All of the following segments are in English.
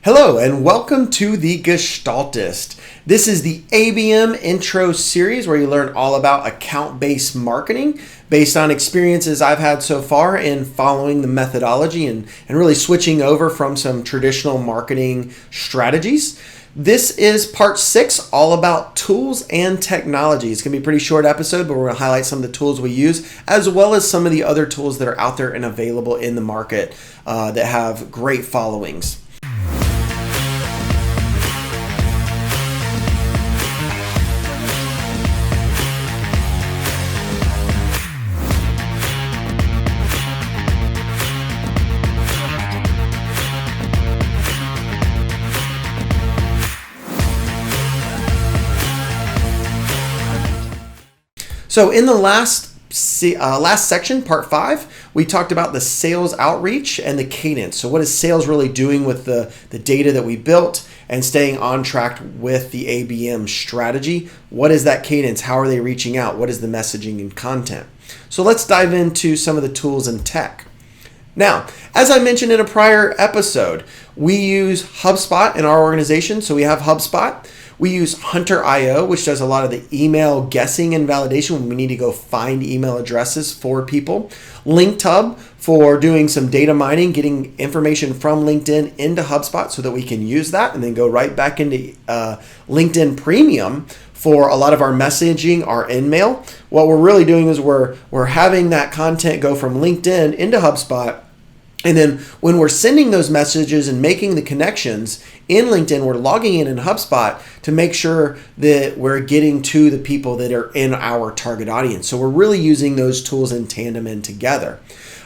Hello and welcome to the Gestaltist. This is the ABM intro series where you learn all about account-based marketing based on experiences I've had so far in following the methodology and really switching over from some traditional marketing strategies. This is part 6, all about tools and technology. It's going to be a pretty short episode, but we're going to highlight some of the tools we use, as well as some of the other tools that are out there and available in the market that have great followings. So in the last section, part 5, we talked about the sales outreach and the cadence. So what is sales really doing with the data that we built and staying on track with the ABM strategy? What is that cadence? How are they reaching out? What is the messaging and content? So let's dive into some of the tools and tech. Now, as I mentioned in a prior episode, we use HubSpot in our organization. So we have HubSpot. We use Hunter.io, which does a lot of the email guessing and validation when we need to go find email addresses for people. LinkedHub for doing some data mining, getting information from LinkedIn into HubSpot so that we can use that and then go right back into LinkedIn Premium for a lot of our messaging, our InMail. What we're really doing is we're having that content go from LinkedIn into HubSpot. And then when we're sending those messages and making the connections in LinkedIn, we're logging in HubSpot to make sure that we're getting to the people that are in our target audience. So we're really using those tools in tandem and together.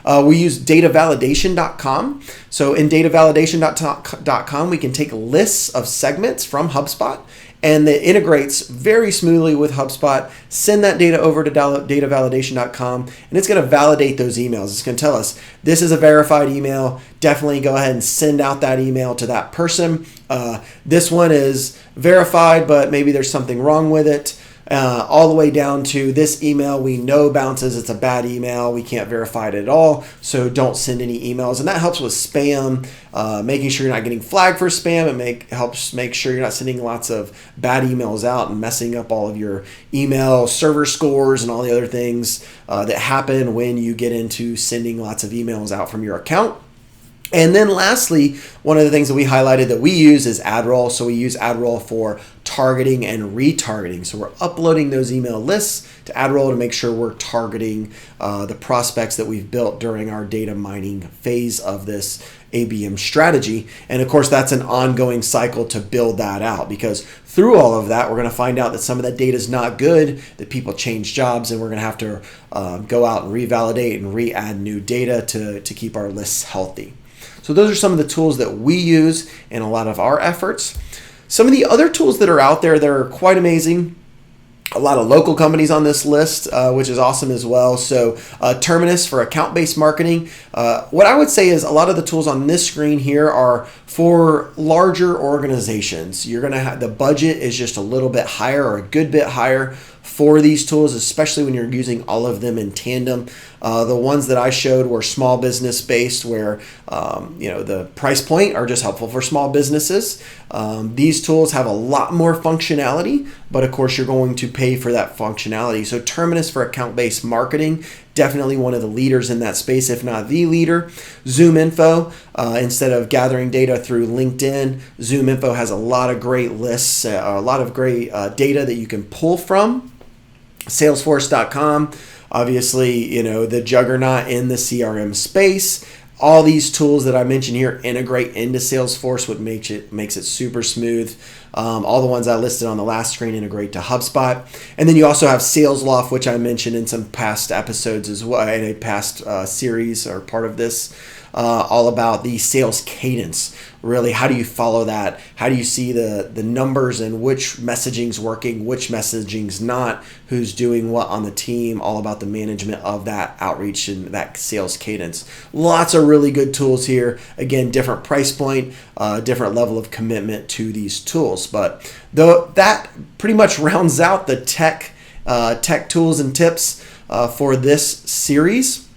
We use datavalidation.com. So in datavalidation.com, we can take lists of segments from HubSpot, and it integrates very smoothly with HubSpot. Send that data over to datavalidation.com, and it's going to validate those emails. It's going to tell us this is a verified email. Definitely go ahead and send out that email to that person. This one is verified, but maybe there's something wrong with it. All the way down to this email we know bounces. It's a bad email. We can't verify it at all, so don't send any emails. And that helps with spam, making sure you're not getting flagged for spam. It helps make sure you're not sending lots of bad emails out and messing up all of your email server scores and all the other things that happen when you get into sending lots of emails out from your account. And then lastly, one of the things that we highlighted that we use is AdRoll. So we use AdRoll for targeting and retargeting. So we're uploading those email lists to AdRoll to make sure we're targeting the prospects that we've built during our data mining phase of this ABM strategy. And of course, that's an ongoing cycle to build that out, because through all of that, we're going to find out that some of that data is not good, that people change jobs, and we're going to have to go out and revalidate and re-add new data to keep our lists healthy. So those are some of the tools that we use in a lot of our efforts. Some of the other tools that are out there that are quite amazing, a lot of local companies on this list, which is awesome as well. So Terminus for account-based marketing. What I would say is a lot of the tools on this screen here are for larger organizations. You're going to have, the budget is just a little bit higher or a good bit higher for these tools, especially when you're using all of them in tandem. The ones that I showed were small business based, where the price point are just helpful for small businesses. These tools have a lot more functionality, but of course you're going to pay for that functionality. So Terminus for account-based marketing, definitely one of the leaders in that space, if not the leader. ZoomInfo, instead of gathering data through LinkedIn, ZoomInfo has a lot of great lists, a lot of great data that you can pull from. Salesforce.com, obviously, the juggernaut in the CRM space. All these tools that I mentioned here integrate into Salesforce, what makes it super smooth. All the ones I listed on the last screen integrate to HubSpot. And then you also have SalesLoft, which I mentioned in some past episodes as well, in a past series or part of this, all about the sales cadence. Really, how do you follow that? How do you see the numbers and which messaging's working, which messaging's not, who's doing what on the team, all about the management of that outreach and that sales cadence. Lots of really good tools here. Again, different price point, different level of commitment to these tools. But that pretty much rounds out the tech tools and tips for this series.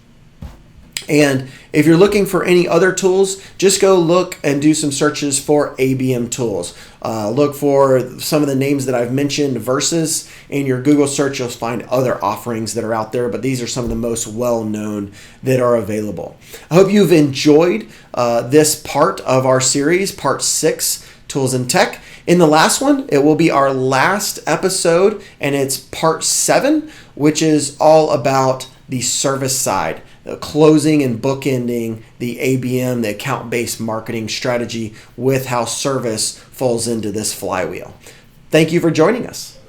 And if you're looking for any other tools, just go look and do some searches for ABM tools. Look for some of the names that I've mentioned versus in your Google search. You'll find other offerings that are out there, but these are some of the most well-known that are available. I hope you've enjoyed this part of our series, part 6, Tools and Tech. In the last one, it will be our last episode, and it's part 7, which is all about the service side, closing and bookending the ABM, the account-based marketing strategy, with how service falls into this flywheel. Thank you for joining us.